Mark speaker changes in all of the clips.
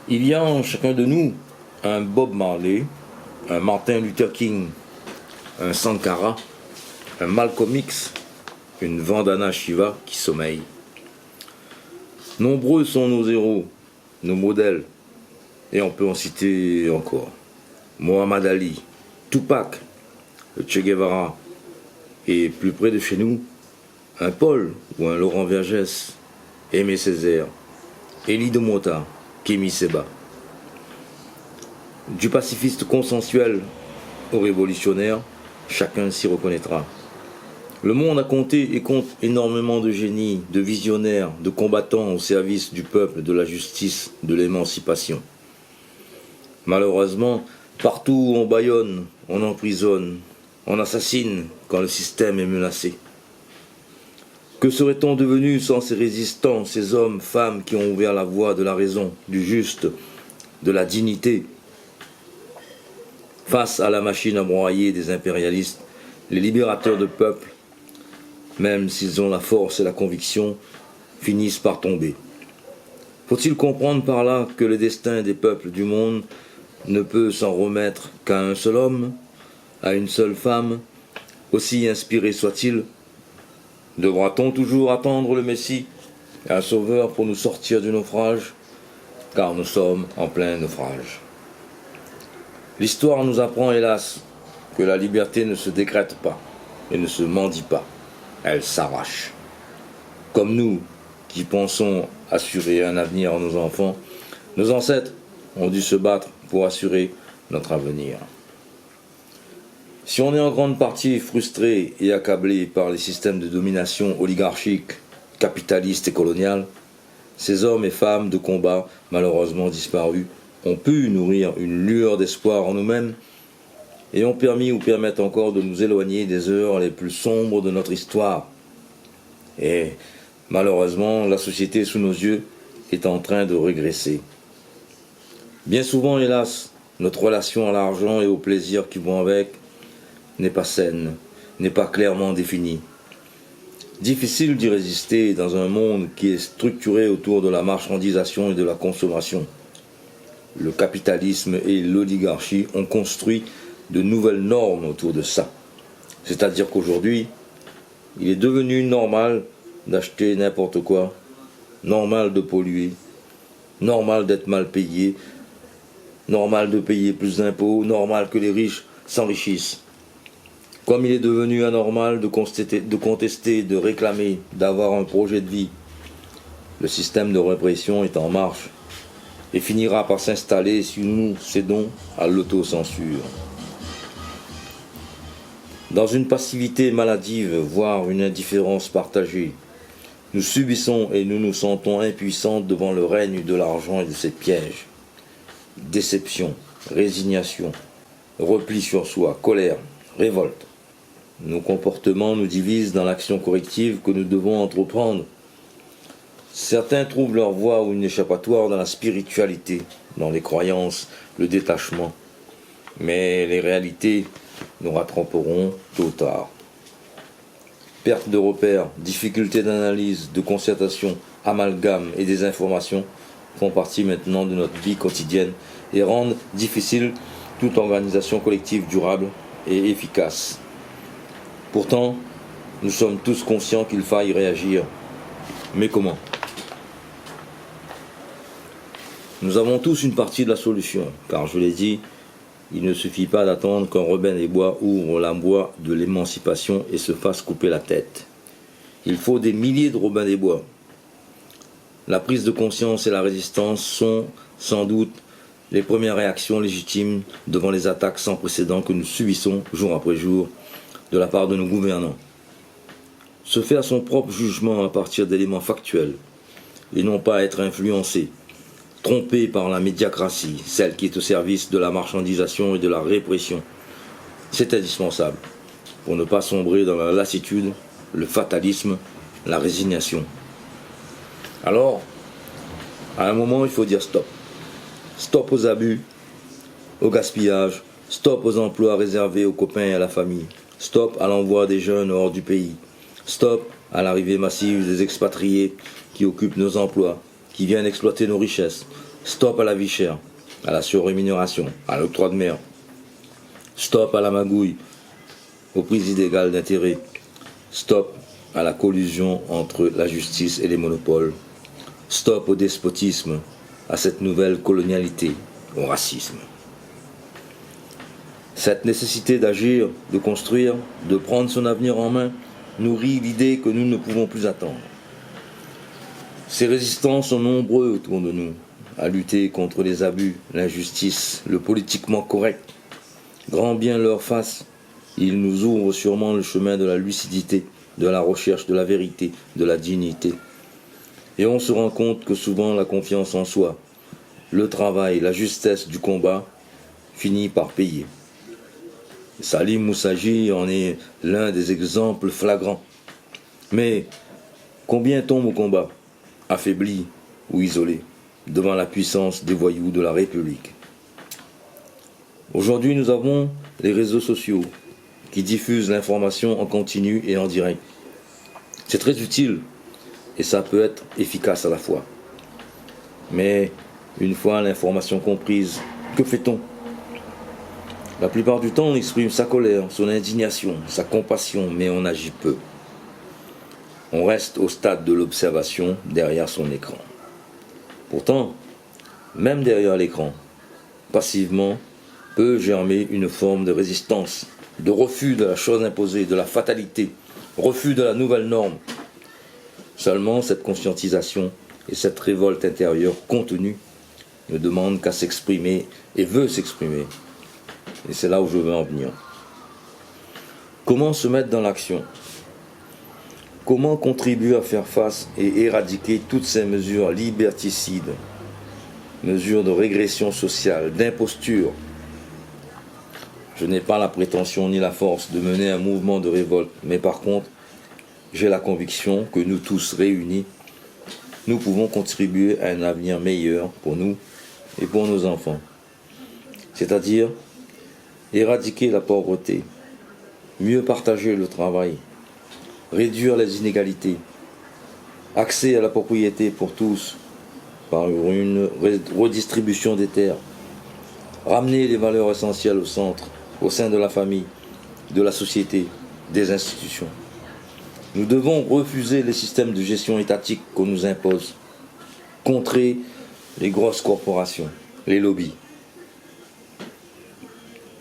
Speaker 1: Il y a en chacun de nous un Bob Marley, un Martin Luther King, un Sankara, un Malcolm X, une Vandana Shiva qui sommeille. Nombreux sont nos héros, nos modèles, et on peut en citer encore. Mohamed Ali, Tupac, le Che Guevara, et plus près de chez nous, un Paul ou un Laurent Vergès, Aimé Césaire, Élie de Mota, Kémy Séba. Du pacifiste consensuel au révolutionnaire, chacun s'y reconnaîtra. Le monde a compté et compte énormément de génies, de visionnaires, de combattants au service du peuple, de la justice, de l'émancipation. Malheureusement, partout où on bâillonne, on emprisonne, on assassine quand le système est menacé. Que serait-on devenu sans ces résistants, ces hommes, femmes qui ont ouvert la voie de la raison, du juste, de la dignité? Face à la machine à broyer des impérialistes, les libérateurs de peuples, même s'ils ont la force et la conviction, finissent par tomber. Faut-il comprendre par là que le destin des peuples du monde ne peut s'en remettre qu'à un seul homme, à une seule femme, aussi inspiré soit-il? Devra-t-on toujours attendre le Messie, un sauveur pour nous sortir du naufrage? Car nous sommes en plein naufrage. L'histoire nous apprend, hélas, que la liberté ne se décrète pas et ne se mendie pas, elle s'arrache. Comme nous, qui pensons assurer un avenir à nos enfants, nos ancêtres ont dû se battre pour assurer notre avenir. Si on est en grande partie frustré et accablé par les systèmes de domination oligarchique, capitaliste et colonial, ces hommes et femmes de combat, malheureusement disparus, ont pu nourrir une lueur d'espoir en nous-mêmes et ont permis ou permettent encore de nous éloigner des heures les plus sombres de notre histoire. Et malheureusement, la société sous nos yeux est en train de régresser. Bien souvent, hélas, notre relation à l'argent et aux plaisirs qui vont avec n'est pas saine, n'est pas clairement définie. Difficile d'y résister dans un monde qui est structuré autour de la marchandisation et de la consommation. Le capitalisme et l'oligarchie ont construit de nouvelles normes autour de ça. C'est-à-dire qu'aujourd'hui, il est devenu normal d'acheter n'importe quoi, normal de polluer, normal d'être mal payé, normal de payer plus d'impôts, normal que les riches s'enrichissent. Comme il est devenu anormal de contester, de réclamer, d'avoir un projet de vie, le système de répression est en marche et finira par s'installer si nous cédons à l'autocensure. Dans une passivité maladive, voire une indifférence partagée, nous subissons et nous nous sentons impuissants devant le règne de l'argent et de ses pièges. Déception, résignation, repli sur soi, colère, révolte. Nos comportements nous divisent dans l'action corrective que nous devons entreprendre. Certains trouvent leur voie ou une échappatoire dans la spiritualité, dans les croyances, le détachement. Mais les réalités nous rattraperont tôt ou tard. Perte de repères, difficultés d'analyse, de concertation, amalgame et désinformation font partie maintenant de notre vie quotidienne et rendent difficile toute organisation collective durable et efficace. Pourtant, nous sommes tous conscients qu'il faille réagir. Mais comment ? Nous avons tous une partie de la solution, car je l'ai dit, il ne suffit pas d'attendre qu'un Robin des Bois ouvre la voie de l'émancipation et se fasse couper la tête. Il faut des milliers de Robins des Bois. La prise de conscience et la résistance sont, sans doute, les premières réactions légitimes devant les attaques sans précédent que nous subissons jour après jour de la part de nos gouvernants. Se faire son propre jugement à partir d'éléments factuels et non pas être influencé, trompé par la médiacratie, celle qui est au service de la marchandisation et de la répression. C'est indispensable pour ne pas sombrer dans la lassitude, le fatalisme, la résignation. Alors, à un moment, il faut dire stop. Stop aux abus, au gaspillage, stop aux emplois réservés aux copains et à la famille, stop à l'envoi des jeunes hors du pays, stop à l'arrivée massive des expatriés qui occupent nos emplois, qui viennent exploiter nos richesses, Stop à la vie chère, à la surrémunération, à l'octroi de mer. Stop à la magouille, aux prises illégales d'intérêt. Stop à la collusion entre la justice et les monopoles. Stop au despotisme, à cette nouvelle colonialité, au racisme. Cette nécessité d'agir, de construire, de prendre son avenir en main, nourrit l'idée que nous ne pouvons plus attendre. Ces résistants sont nombreux autour de nous, à lutter contre les abus, l'injustice, le politiquement correct. Grand bien leur face, ils nous ouvrent sûrement le chemin de la lucidité, de la recherche de la vérité, de la dignité. Et on se rend compte que souvent la confiance en soi, le travail, la justesse du combat finit par payer. Salim Moussaji en est l'un des exemples flagrants. Mais combien tombent au combat, affaiblis ou isolés, devant la puissance des voyous de la République? Aujourd'hui, nous avons les réseaux sociaux qui diffusent l'information en continu et en direct. C'est très utile et ça peut être efficace à la fois. Mais une fois l'information comprise, que fait-on? La plupart du temps, on exprime sa colère, son indignation, sa compassion, mais on agit peu. On reste au stade de l'observation derrière son écran. Pourtant, même derrière l'écran, passivement, peut germer une forme de résistance, de refus de la chose imposée, de la fatalité, refus de la nouvelle norme. Seulement cette conscientisation et cette révolte intérieure contenue ne demandent qu'à s'exprimer et veut s'exprimer. Et c'est là où je veux en venir. Comment se mettre dans l'action? Comment contribuer à faire face et éradiquer toutes ces mesures liberticides, mesures de régression sociale, d'imposture? Je n'ai pas la prétention ni la force de mener un mouvement de révolte, mais par contre, j'ai la conviction que nous tous réunis, nous pouvons contribuer à un avenir meilleur pour nous et pour nos enfants. C'est-à-dire éradiquer la pauvreté, mieux partager le travail, réduire les inégalités, accès à la propriété pour tous par une redistribution des terres, ramener les valeurs essentielles au centre, au sein de la famille, de la société, des institutions. Nous devons refuser les systèmes de gestion étatique qu'on nous impose, contrer les grosses corporations, les lobbies.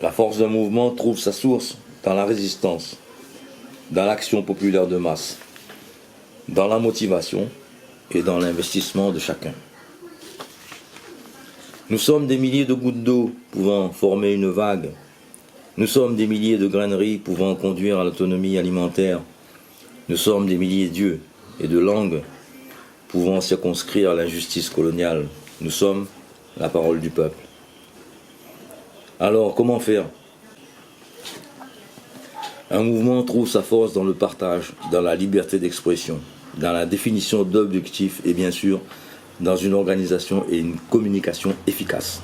Speaker 1: La force d'un mouvement trouve sa source dans la résistance, dans l'action populaire de masse, dans la motivation et dans l'investissement de chacun. Nous sommes des milliers de gouttes d'eau pouvant former une vague. Nous sommes des milliers de graineries pouvant conduire à l'autonomie alimentaire. Nous sommes des milliers d'yeux et de langues pouvant circonscrire l'injustice coloniale. Nous sommes la parole du peuple. Alors, comment faire? Un mouvement trouve sa force dans le partage, dans la liberté d'expression, dans la définition d'objectifs et bien sûr dans une organisation et une communication efficace.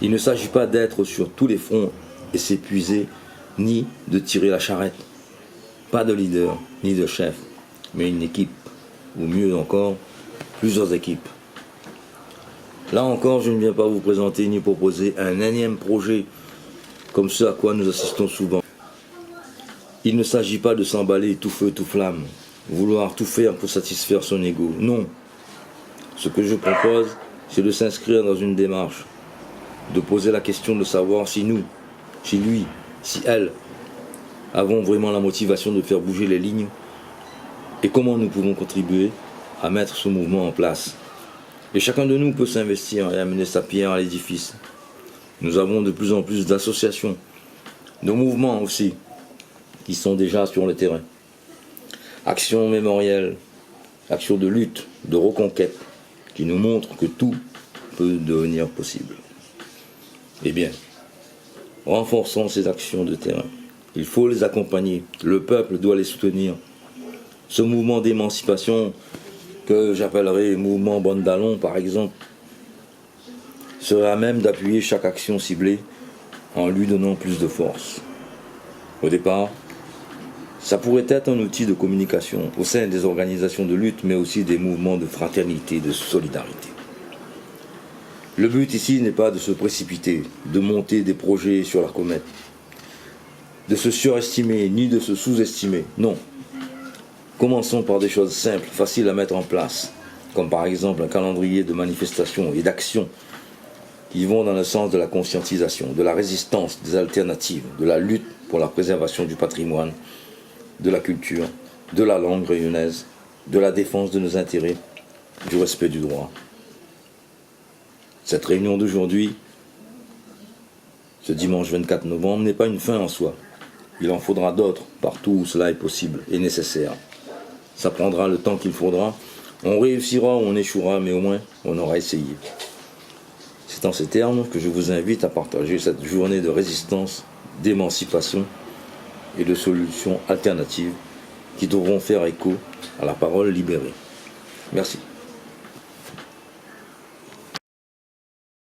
Speaker 1: Il ne s'agit pas d'être sur tous les fronts et s'épuiser, ni de tirer la charrette. Pas de leader, ni de chef, mais une équipe, ou mieux encore, plusieurs équipes. Là encore, je ne viens pas vous présenter ni proposer un énième projet comme ce à quoi nous assistons souvent. Il ne s'agit pas de s'emballer tout feu, tout flamme, vouloir tout faire pour satisfaire son ego. Non. Ce que je propose, c'est de s'inscrire dans une démarche, de poser la question de savoir si nous, si lui, si elle, avons vraiment la motivation de faire bouger les lignes et comment nous pouvons contribuer à mettre ce mouvement en place. Et chacun de nous peut s'investir et amener sa pierre à l'édifice. Nous avons de plus en plus d'associations, de mouvements aussi, qui sont déjà sur le terrain. Actions mémorielles, actions de lutte, de reconquête, qui nous montrent que tout peut devenir possible. Eh bien, renforçons ces actions de terrain. Il faut les accompagner. Le peuple doit les soutenir. Ce mouvement d'émancipation, que j'appellerais mouvement Bondalon par exemple, serait à même d'appuyer chaque action ciblée en lui donnant plus de force. Au départ, ça pourrait être un outil de communication au sein des organisations de lutte, mais aussi des mouvements de fraternité, de solidarité. Le but ici n'est pas de se précipiter, de monter des projets sur la comète, de se surestimer ni de se sous-estimer. Non. Commençons par des choses simples, faciles à mettre en place, comme par exemple un calendrier de manifestations et d'actions qui vont dans le sens de la conscientisation, de la résistance, des alternatives, de la lutte pour la préservation du patrimoine, de la culture, de la langue réunionnaise, de la défense de nos intérêts, du respect du droit. Cette réunion d'aujourd'hui, ce dimanche 24 novembre, n'est pas une fin en soi. Il en faudra d'autres partout où cela est possible et nécessaire. Ça prendra le temps qu'il faudra. On réussira ou on échouera, mais au moins on aura essayé. C'est en ces termes que je vous invite à partager cette journée de résistance, d'émancipation et de solutions alternatives qui devront faire écho à la parole libérée. Merci.